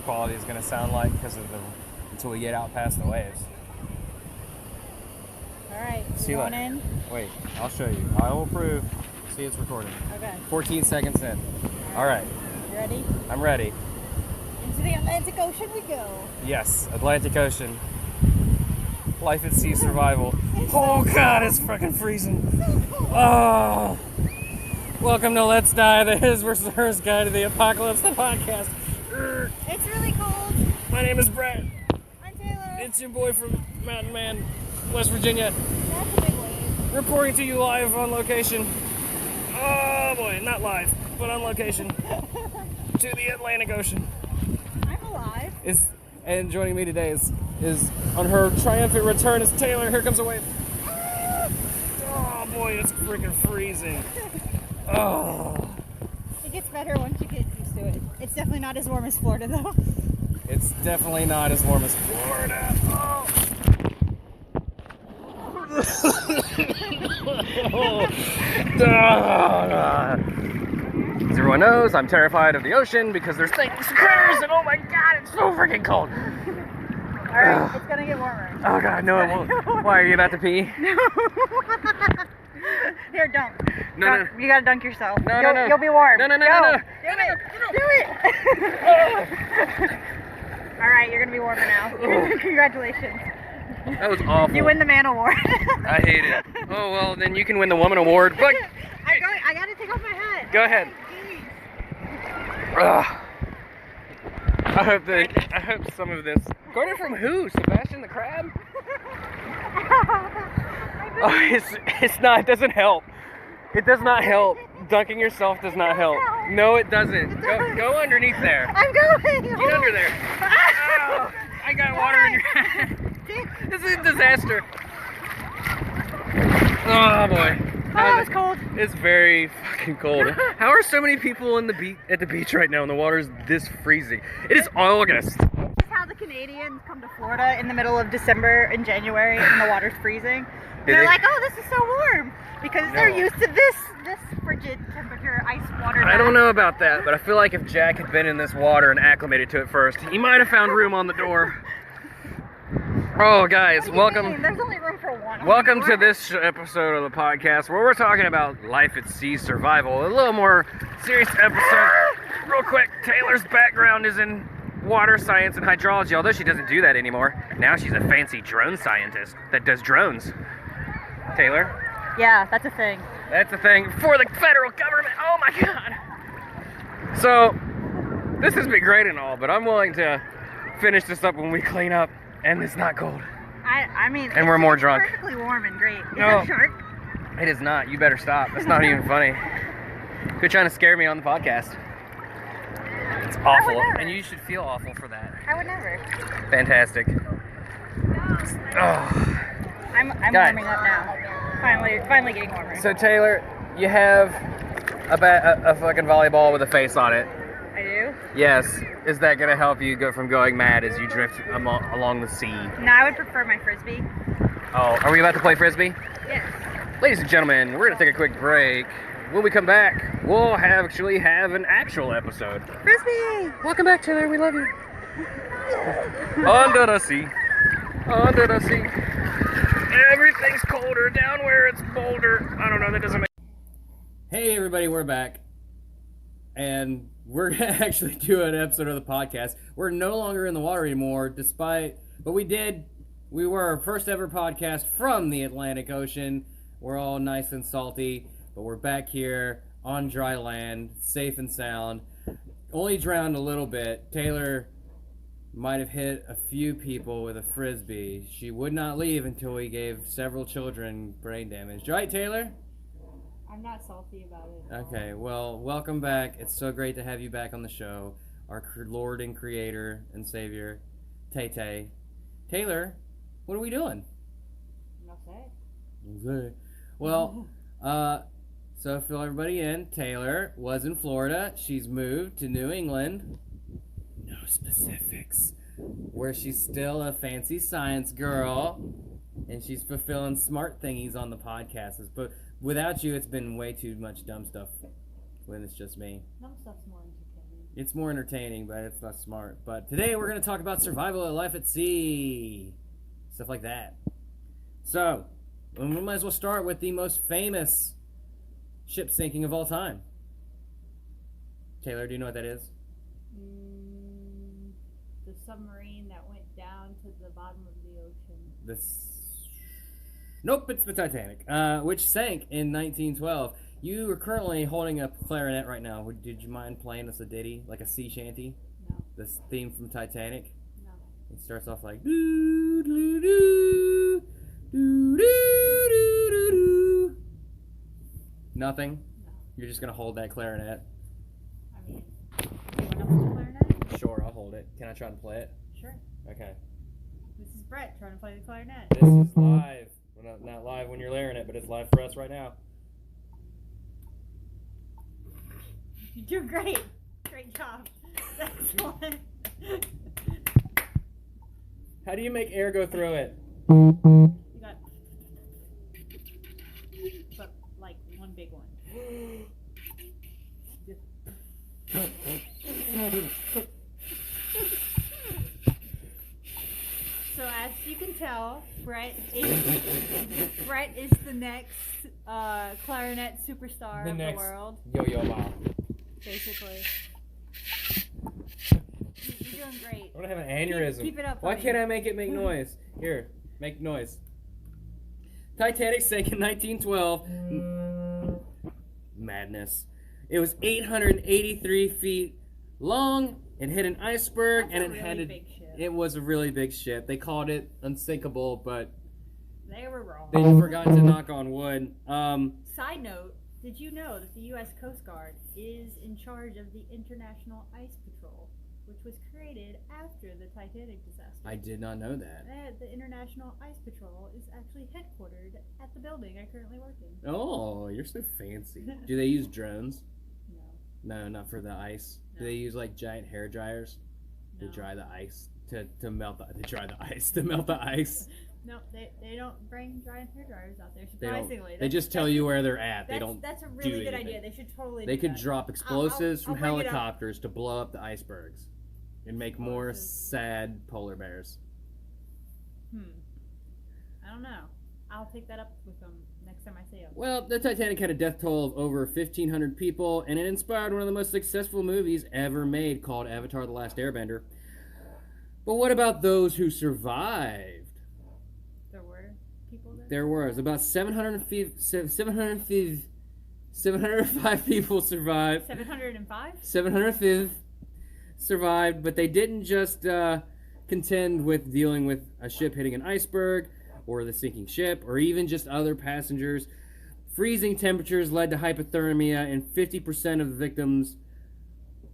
quality is going to sound like until we get out past the waves. All right, see going in. Wait, I'll show you. I will prove. See, it's recording. Okay. 14 seconds in. All right. You ready? I'm ready. Into the Atlantic Ocean we go. Yes, Atlantic Ocean. Life at sea survival. Oh God, it's fucking freezing. Oh. Welcome to Let's Die, the His vs. Hers Guide to the Apocalypse, the podcast. It's really cold. My name is Bret. I'm Taylor. It's your boy from Mountain Man, West Virginia. That's a big wave. Reporting to you live on location. Oh boy, not live, but on location. To the Atlantic Ocean. I'm alive. And joining me today is on her triumphant return is Taylor. Here comes a wave. Oh boy, it's freaking freezing. Oh. It gets better once you get used to it. It's definitely not as warm as Florida though. It's definitely not as warm as Florida. Oh. As everyone knows, I'm terrified of the ocean because there's things, critters, and oh my God, it's so freaking cold. Alright, it's gonna get warmer. Oh God, no it won't. Why, are you about to pee? No. Here, dunk. No. You gotta dunk yourself. No. You'll be warm. No. Do it. Alright, you're gonna be warmer now. Congratulations. That was awful. You win the man award. I hate it. Oh well, then you can win the woman award. But I gotta take off my hat. Go ahead. I hope some of this. Garden from who? Sebastian the Crab? Oh, it's not. It doesn't help. It does not help. Dunking yourself does not help. No, it doesn't. Go underneath there. I'm going. Get under there. Oh, I got water in your hand. This is a disaster. Oh boy. Oh, it's cold. It's very fucking cold. How are so many people at the beach right now and the water's this freezing? It is August. This is how the Canadians come to Florida in the middle of December and January and the water's freezing. They're like, oh, this is so warm. Because they're used to this frigid temperature, ice water. I don't know about that, but I feel like if Jack had been in this water and acclimated to it first, he might have found room on the door. Oh, guys, welcome. There's only room for one. Welcome to this episode of the podcast where we're talking about life at sea survival. A little more serious episode. Real quick, Taylor's background is in water science and hydrology, although she doesn't do that anymore. Now she's a fancy drone scientist that does drones. Taylor? Yeah, that's a thing. That's a thing for the federal government. Oh my God. So, this has been great and all, but I'm willing to finish this up when we clean up and it's not cold. I mean, and we're more drunk. It's perfectly warm and great. Is No. that a shark? It is not. You better stop. That's not even funny. Quit trying to scare me on the podcast. It's awful, and you should feel awful for that. I would never. Fantastic. Oh. I'm warming up now. Finally getting warmer. So Taylor, you have a fucking volleyball with a face on it. I do? Yes. Is that going to help you go from going mad as you drift along the sea? No, I would prefer my frisbee. Oh, are we about to play frisbee? Yes. Ladies and gentlemen, we're going to take a quick break. When we come back, we'll actually have an actual episode. Frisbee! Welcome back, Taylor. We love you. Under the sea. Under the sea. Everything's colder down where it's bolder. I don't know, that doesn't make... Hey everybody, we're back. And we're going to actually do an episode of the podcast. We're no longer in the water anymore, but we were our first ever podcast from the Atlantic Ocean. We're all nice and salty, but we're back here on dry land, safe and sound. Only drowned a little bit. Taylor might have hit a few people with a frisbee. She would not leave until we gave several children brain damage. Right, Taylor? I'm not salty about it. Okay, well, welcome back. It's so great to have you back on the show. Our Lord and Creator and Savior, Tay. Taylor, what are we doing? Nothing. Well, so fill everybody in. Taylor was in Florida. She's moved to New England. No specifics. Where she's still a fancy science girl. And she's fulfilling smart thingies on the podcasts. But without you, it's been way too much dumb stuff when it's just me. Dumb stuff's more entertaining. It's more entertaining, but it's not smart. But today we're going to talk about survival of life at sea. Stuff like that. So, we might as well start with the most famous ship sinking of all time. Taylor, do you know what that is? The submarine that went down to the bottom of the ocean. Nope, it's the Titanic, which sank in 1912. You are currently holding a clarinet right now. Did you mind playing us a ditty, like a sea shanty? No. This theme from Titanic? No. It starts off like doo doo doo doo doo doo doo doo. Nothing? No. You're just gonna hold that clarinet? I mean, anyone else with a clarinet? Sure, I'll hold it. Can I try and play it? Sure. Okay. This is Bret trying to play the clarinet. This is live. Well, not live when you're layering it, but it's live for us right now. You're doing great. Great job. Excellent. How do you make air go through it? You got, but like one big one. So as you can tell, Bret is the next clarinet superstar of the world. Yo-Yo Ma. Basically. You're doing great. I'm gonna have an aneurysm. Keep it up. Why can't I make it make noise? Here, make noise. Titanic sank in 1912. Madness. It was 883 feet long. It hit an iceberg, That's and a it really had big ship. It was a really big ship. They called it unsinkable, but They were wrong. they forgot to knock on wood. Side note, did you know that the U.S. Coast Guard is in charge of the International Ice Patrol, which was created after the Titanic disaster? I did not know that. The International Ice Patrol is actually headquartered at the building I currently work in. Oh, you're so fancy. Do they use drones? No. No, not for the ice. No. Do they use like giant hair dryers to No. dry the ice? To melt the to melt the ice. No, they don't bring giant hair dryers out there. They Surprisingly, don't. They just tell you where they're at. They don't. That's a really do good anything. idea. They should totally. They do could that. drop explosives I'll from bring it up. helicopters to blow up the icebergs, and make more Explosives. sad polar bears. I don't know. I'll take that up with them next time I see them. Well, the Titanic had a death toll of over 1,500 people, and it inspired one of the most successful movies ever made, called Avatar: The Last Airbender. But what about those who survived? There were people there? There was about 705 people survived. 705? 705 survived, but they didn't just contend with dealing with a ship hitting an iceberg or the sinking ship or even just other passengers. Freezing temperatures led to hypothermia, and 50% of the victims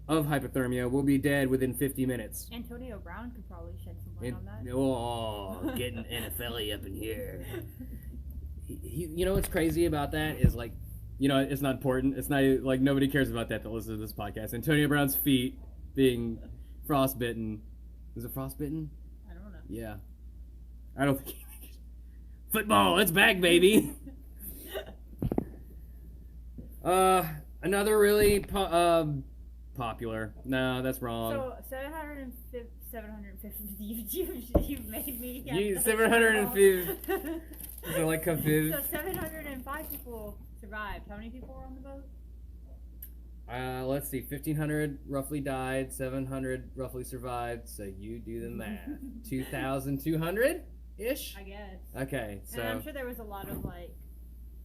of hypothermia will be dead within 50 minutes. Antonio Brown could probably shed some light on that. Oh, getting NFL up in here. You know what's crazy about that is, like, you know, it's not important. It's not like nobody cares about that listen to this podcast. Antonio Brown's feet being frostbitten. Is it frostbitten? I don't know. Yeah. I don't think. Football, it's back, baby. Another really popular. No, that's wrong. So 750. You've made me. 750. Is it like Khabib? So 705 people survived. How many people were on the boat? Let's see. 1,500 roughly died. 700 roughly survived. So you do the math. 2,200 ish. I guess. Okay, so And I'm sure there was a lot of like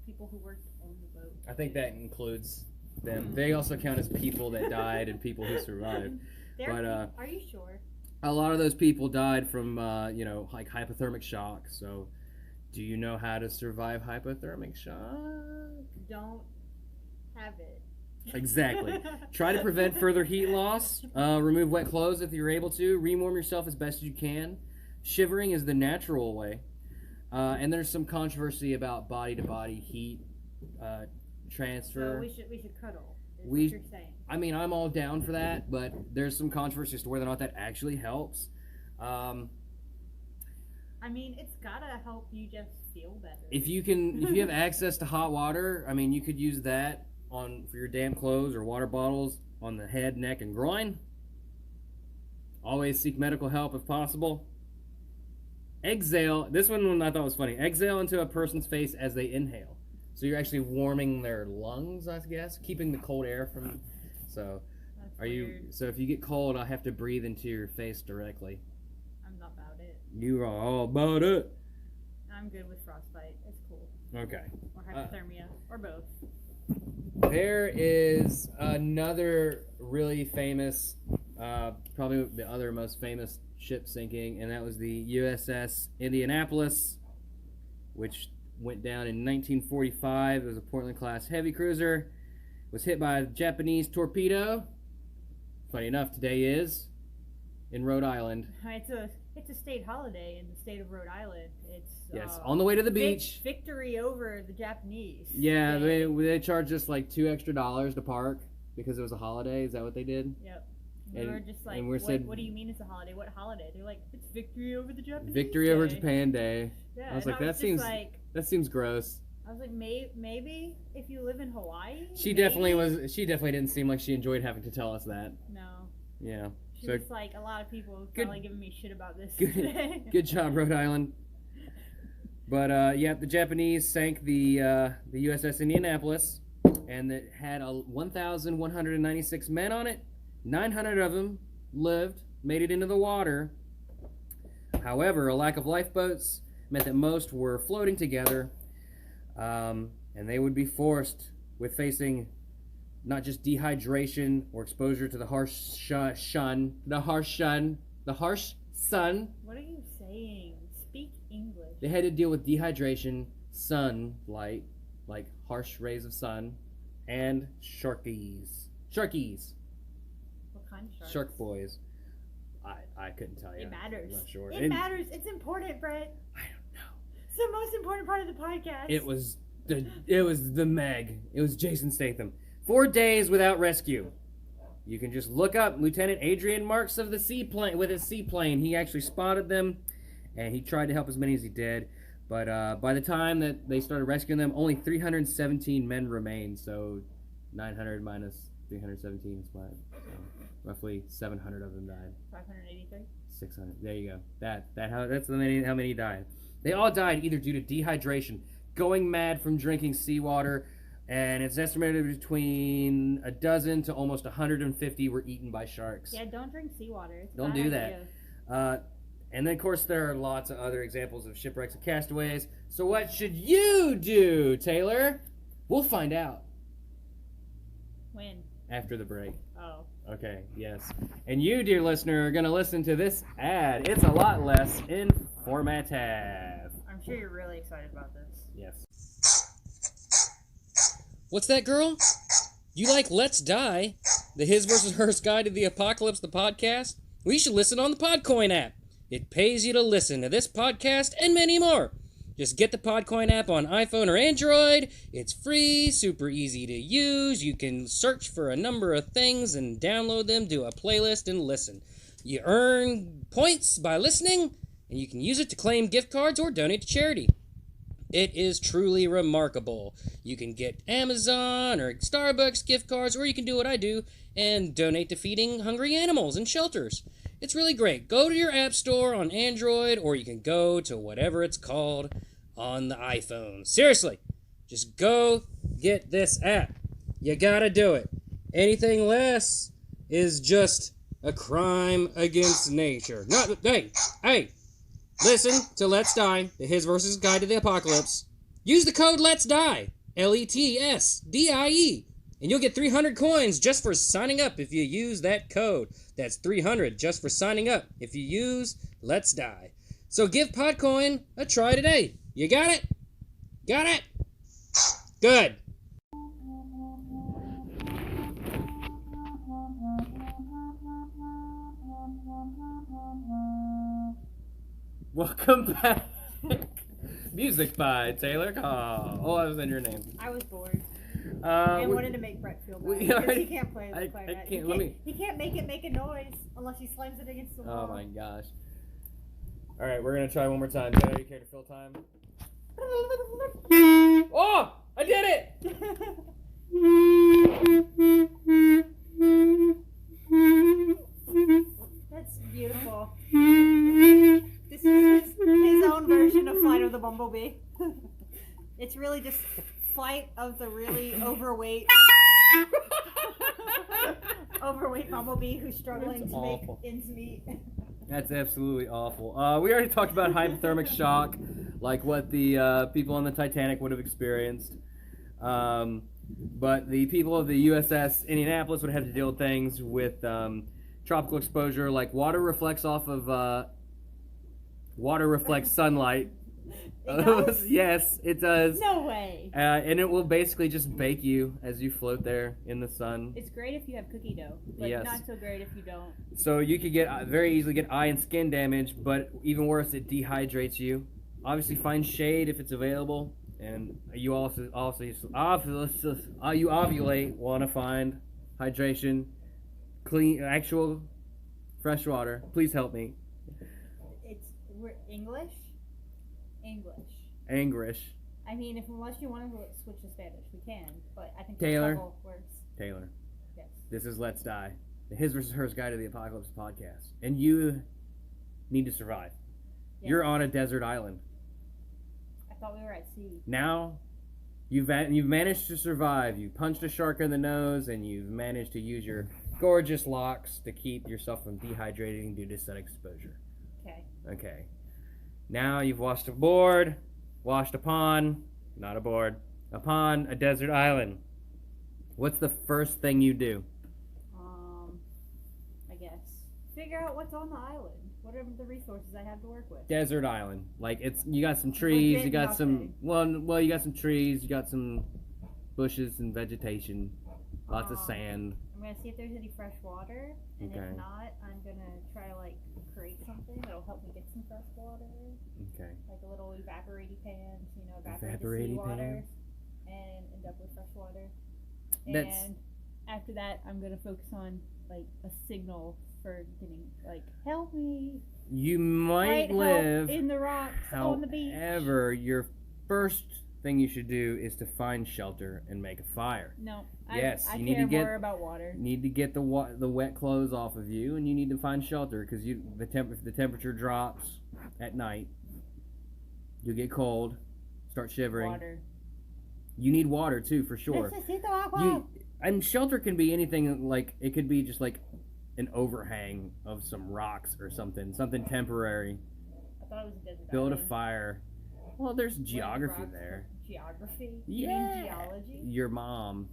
people who worked on the boat. I think that includes them. They also count as people that died and people who survived. But are you sure? a lot of those people died from like hypothermic shock. So, do you know how to survive hypothermic shock? Don't have it. Exactly. Try to prevent further heat loss. Remove wet clothes if you're able to. Rewarm yourself as best as you can. Shivering is the natural way. And there's some controversy about body-to-body heat transfer. So we should cuddle. Is We- what you're saying. I mean, I'm all down for that, but there's some controversy as to whether or not that actually helps. I mean, it's gotta help you just feel better. If you have access to hot water, I mean, you could use that for your damp clothes or water bottles on the head, neck, and groin. Always seek medical help if possible. Exhale. This one I thought was funny. Exhale into a person's face as they inhale. So you're actually warming their lungs, I guess, keeping the cold air from. So, That's are you? weird. So if you get cold, I have to breathe into your face directly. I'm not about it. You are all about it. I'm good with frostbite. It's cool. Okay. Or hypothermia, or both. There is another really famous, probably the other most famous ship sinking, and that was the USS Indianapolis, which went down in 1945. It was a Portland-class heavy cruiser. Was hit by a Japanese torpedo. Funny enough, today is in Rhode Island. It's a state holiday in the state of Rhode Island. It's Yes, on the way to the beach. Victory over the Japanese. Yeah, they charged us like $2 extra to park because it was a holiday. Is that what they did? Yep. And We were just like, what do you mean it's a holiday? What holiday? They're like, it's victory over the Japanese. Victory Day. over Japan Day. Yeah, I was and like, that seems gross. I was like, maybe if you live in Hawaii. She definitely didn't seem like she enjoyed having to tell us that. No. Yeah. She was like, a lot of people have probably giving me shit about this today. Good job, Rhode Island. But yeah, the Japanese sank the USS Indianapolis, and it had 1,196 men on it. 900 of them lived, made it into the water. However, a lack of lifeboats meant that most were floating together, and they would be forced with facing not just dehydration or exposure to the harsh sun. What are you saying? Speak English. They had to deal with dehydration, sunlight, like harsh rays of sun, and sharkies. What kind of sharks? Shark boys. I couldn't tell you. It matters. I'm not sure. It matters. It's important, Brett. I don't know. It's the most important part of the podcast. It was the Meg. It was Jason Statham. 4 days without rescue. You can just look up Lieutenant Adrian Marks of the seaplane with his seaplane. He actually spotted them, and he tried to help as many as he did. But by the time that they started rescuing them, only 317 men remained. So 900 minus 317 is what? So roughly 700 of them died. 583. 600. There you go. That's how many died. They all died either due to dehydration, going mad from drinking seawater, and it's estimated between a dozen to almost 150 were eaten by sharks. Yeah, don't drink seawater. It's a Don't bad do idea. that. And then, of course, there are lots of other examples of shipwrecks and castaways. So what should you do, Taylor? We'll find out. When? After the break. Oh. Okay, yes. And you, dear listener, are going to listen to this ad. It's a lot less informative. I'm sure you're really excited about this. Yes. What's that, girl? You like Let's Die, the His vs. Hers Guide to the Apocalypse, the podcast? Well, you should listen on the PodCoin app. It pays you to listen to this podcast and many more. Just get the PodCoin app on iPhone or Android. It's free, super easy to use. You can search for a number of things and download them to a playlist and listen. You earn points by listening, and you can use it to claim gift cards or donate to charity. It is truly remarkable. You can get Amazon or Starbucks gift cards, or you can do what I do and donate to feeding hungry animals in shelters. It's really great. Go to your app store on Android, or you can go to whatever it's called on the iPhone. Seriously, just go get this app. You gotta do it. Anything less is just a crime against nature. Hey, listen to Let's Die, the His vs. Guide to the Apocalypse. Use the code Let's Die, LETSDIE, and you'll get 300 coins just for signing up if you use that code. That's 300 just for signing up if you use Let's Die. So give PodCoin a try today. You got it? Got it? Good. Welcome back. Music by Taylor. Oh, that was in your name. I was bored. I wanted to make Bret feel bad because he can't play the clarinet. He can't make it make a noise unless he slams it against the wall. Oh my gosh. All right, we're gonna try one more time. Taylor, you care to fill time? Oh, I did it! It's really just flight of the really overweight bumblebee who's struggling to make ends meet. That's absolutely awful. We already talked about hypothermic shock, like what the people on the Titanic would have experienced. But the people of the USS Indianapolis would have to deal with things with tropical exposure, like water reflects sunlight. It does? Yes, it does. No way. And it will basically just bake you as you float there in the sun. It's great if you have cookie dough, but Yes. not so great if you don't. So you could get very easily get eye and skin damage, but even worse, it dehydrates you. Obviously, find shade if it's available, and you also you ovulate, want to find hydration, clean, actual fresh water. Please help me. We're English. Anguish. I mean, unless you want to switch to Spanish, we can. But I think Taylor. works. Taylor. Yes. This is Let's Die, the His versus Hers Guide to the Apocalypse podcast, and you need to survive. Yes. You're on a desert island. I thought we were at sea. Now, you've managed to survive. You punched a shark in the nose, and you've managed to use your gorgeous locks to keep yourself from dehydrating due to sun exposure. Okay. Now you've washed upon a desert island. What's the first thing you do? I guess figure out what's on the island. What are the resources I have to work with? Desert island. Like you got some trees, Legit you got nothing. you got some trees, you got some bushes and vegetation, lots of sand. I'm gonna see if there's any fresh water, and Okay. if not, I'm gonna try to create something that'll help me get some fresh water. Okay. Like a little evaporating pan, evaporate the Evaporating seawater, pan? and end up with fresh water. That's- And after that, I'm gonna focus on a signal for getting help me. You might Help live. in the rocks on the beach. However, your first thing you should do is to find shelter and make a fire. No, Yes, I you need care to get more about water. You need to get the wet clothes off of you, and you need to find shelter because if the temperature drops at night, you get cold, start shivering. Water. You need water too, for sure. Necesito agua. And shelter can be anything. It could be just an overhang of some rocks or something temporary. I thought it was a desert Build a island. fire. Well, there's Where the geography rocks- there. Geography? You mean Yeah. geology? Your mom.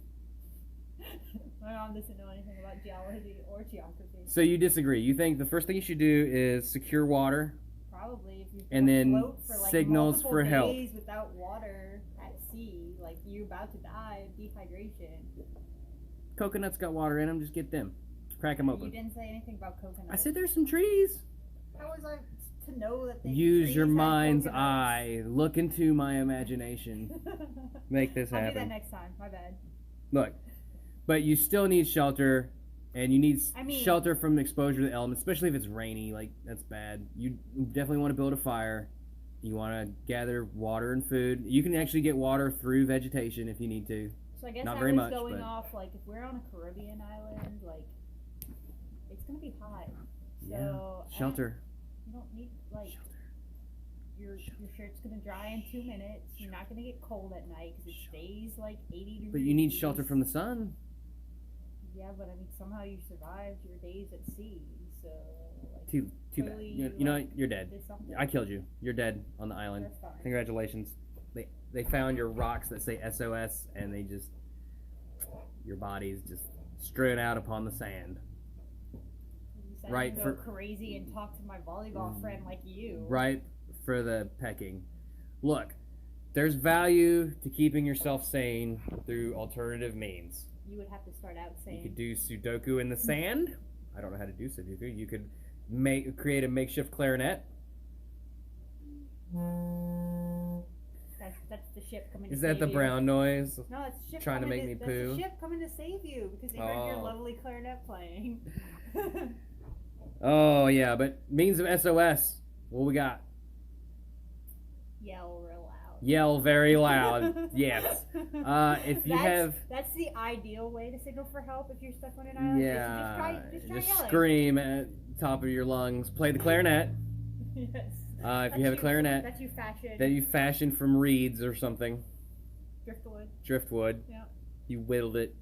My mom doesn't know anything about geology or geography. So you disagree? You think the first thing you should do is secure water? Probably, if you And then float for signals multiple for help. days without water at sea, you're about to die of dehydration. Coconuts got water in them. Just get them. Crack them You open. didn't say anything about coconuts. I said there's some trees. How was I to know that they Use your trees had mind's coconuts? eye. Look into my imagination. Make this I'll do happen. that next time. My bad. Look, but you still need shelter, and you need mean- shelter from exposure to the elements, especially if it's rainy. That's bad. You definitely want to build a fire. You want to gather water and food. You can actually get water through vegetation if you need to. So I guess Not I very was much, going but- off if we're on a Caribbean island, it's gonna be hot. Yeah. So Shelter. You don't need Shelter. your shirt's gonna dry in 2 minutes. You're not gonna get cold at night because it stays 80 degrees. But you need shelter from the sun. Yeah, but somehow you survived your days at sea. So Too bad. clearly You know what? You're dead. did something. I killed you. You're dead on the island. That's fine. Congratulations. They found your rocks that say SOS, and your body's just strewn out upon the sand. You said Right, I can go crazy and talk to my volleyball friend like you. Right for the pecking. Look, there's value to keeping yourself sane through alternative means. You would have to start out You saying. could do Sudoku in the sand. I don't know how to do Sudoku. You could create a makeshift clarinet. That's the ship coming to Is save that the you. brown noise? No, it's the ship Trying to coming make me That's poo? the ship coming to save you because they heard your Oh. lovely clarinet playing. Oh yeah, but means of SOS. What we got? Yell real loud. Yell very loud. Yes. If you have, That's the ideal way to signal for help if you're stuck on an island. yeah, Is to just try yelling. scream at the top of your lungs. Play the clarinet. Yes. If you have a clarinet that you fashioned from reeds or something. Driftwood. Yeah. You whittled it.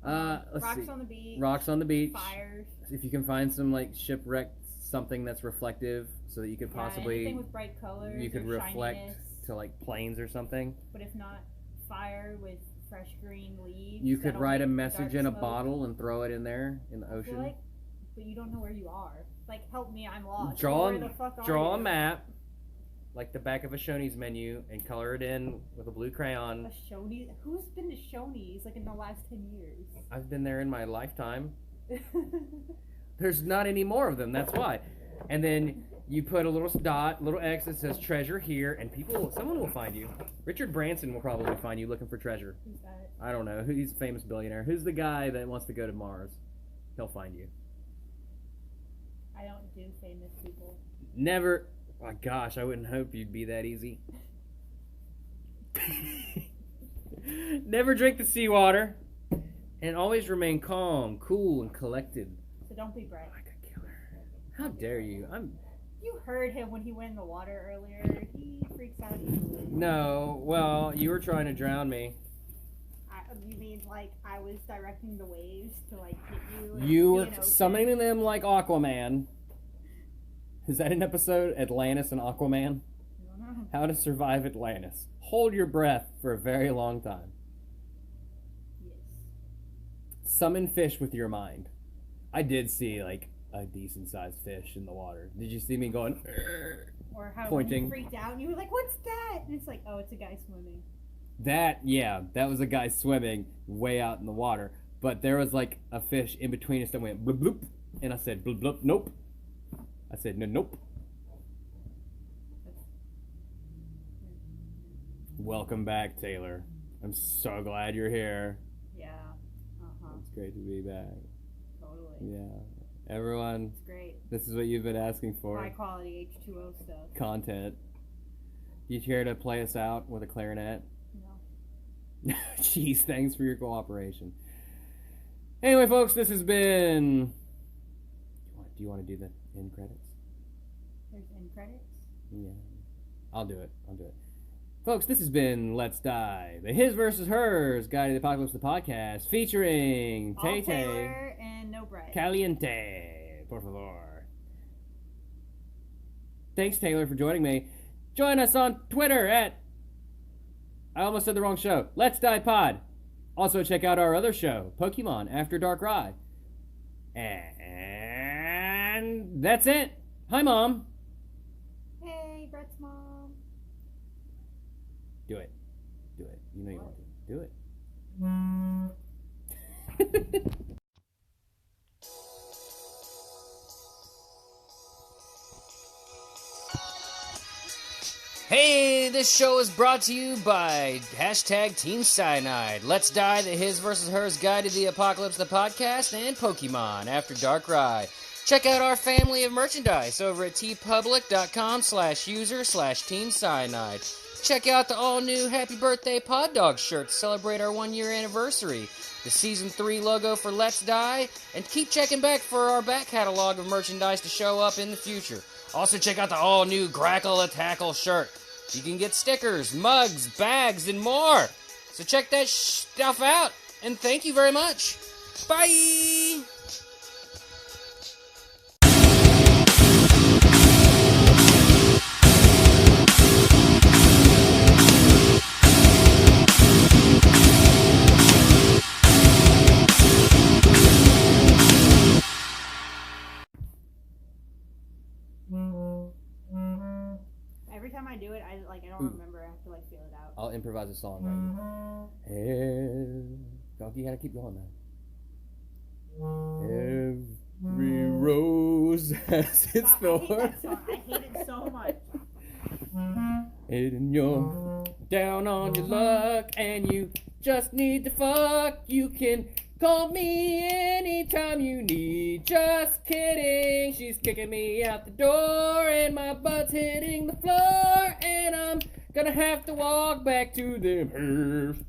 Rocks on the beach. Rocks on the beach. Fires. If you can find some like shipwrecked something that's reflective, so that you could possibly anything with bright colors. You could reflect shininess. to like planes or something. But if not, fire with fresh green leaves. You could write a message in a bottle and throw it in there in the ocean. But you don't know where you are. Like, help me, I'm lost. Draw where the fuck a are you? map, like the back of a Shoney's menu, and color it in with a blue crayon. A Shoney's? Who's been to Shoney's like in the last 10 years? I've been there in my lifetime. There's not any more of them. That's why. And then you put a little dot, little X that says treasure here, and someone will find you. Richard Branson will probably find you looking for treasure. Who's that? I don't know. He's a famous billionaire. Who's the guy that wants to go to Mars? He'll find you. I don't do famous people. Never. Oh, gosh, I wouldn't hope you'd be that easy. Never drink the seawater, and always remain calm, cool, and collected. So don't be Bret. Like a killer. How dare you? You heard him when he went in the water earlier. He freaks out easily. No, well, you were trying to drown me. You mean like I was directing the waves to like hit you? You were summoning them like Aquaman. Is that an episode? Atlantis and Aquaman? I don't know. How to survive Atlantis. Hold your breath for a very long time. Yes. Summon fish with your mind. I did see like a decent sized fish in the water. Did you see me going? Or how pointing. You freaked out and you were like, "What's that?" And it's like, "Oh, it's a guy swimming." That was a guy swimming way out in the water. But there was like a fish in between us that went bloop bloop, and I said bloop bloop, nope. I said no, nope. Welcome back, Taylor. I'm so glad you're here. Yeah. It's great to be back. Totally. Yeah. Everyone. It's great. This is what you've been asking for. High quality H2O stuff. Content. You care to play us out with a clarinet? No. Jeez, thanks for your cooperation. Anyway, folks, this has been... Do you want to do the end credits? There's end credits? Yeah. I'll do it. Folks, this has been Let's Die, the His versus Hers Guide to the Apocalypse, the podcast, featuring Taylor and no Bret. Caliente, por favor. Thanks, Taylor, for joining me. Join us on Twitter at... I almost said the wrong show. LetsDiePod. Also, check out our other show, Pokemon After Darkrai. And that's it. Hi, Mom. Hey, Bret's mom. Do it. You know you want to. Do it. Hey, this show is brought to you by #Team Cyanide, Let's Die, the His vs. Hers Guide to the Apocalypse, the podcast, and Pokemon After Darkrai. Check out our family of merchandise over at tpublic.com/user/Team Cyanide. Check out the all-new Happy Birthday Pod Dog shirts to celebrate our 1-year anniversary, the Season 3 logo for Let's Die, and keep checking back for our back catalog of merchandise to show up in the future. Also check out the all-new Grackle a Tackle shirt. You can get stickers, mugs, bags, and more. So check that stuff out, and thank you very much. Bye! Every time I do it, I don't remember. I have to feel it out. I'll improvise a song right now. You gotta keep going now. Every rose has its thorn. I hate it so much. And you're down on your luck, and you just need to fuck. You can call me anytime you need. Just kidding. She's kicking me out the door, and my butt's hitting the floor, and I'm gonna have to walk back to them.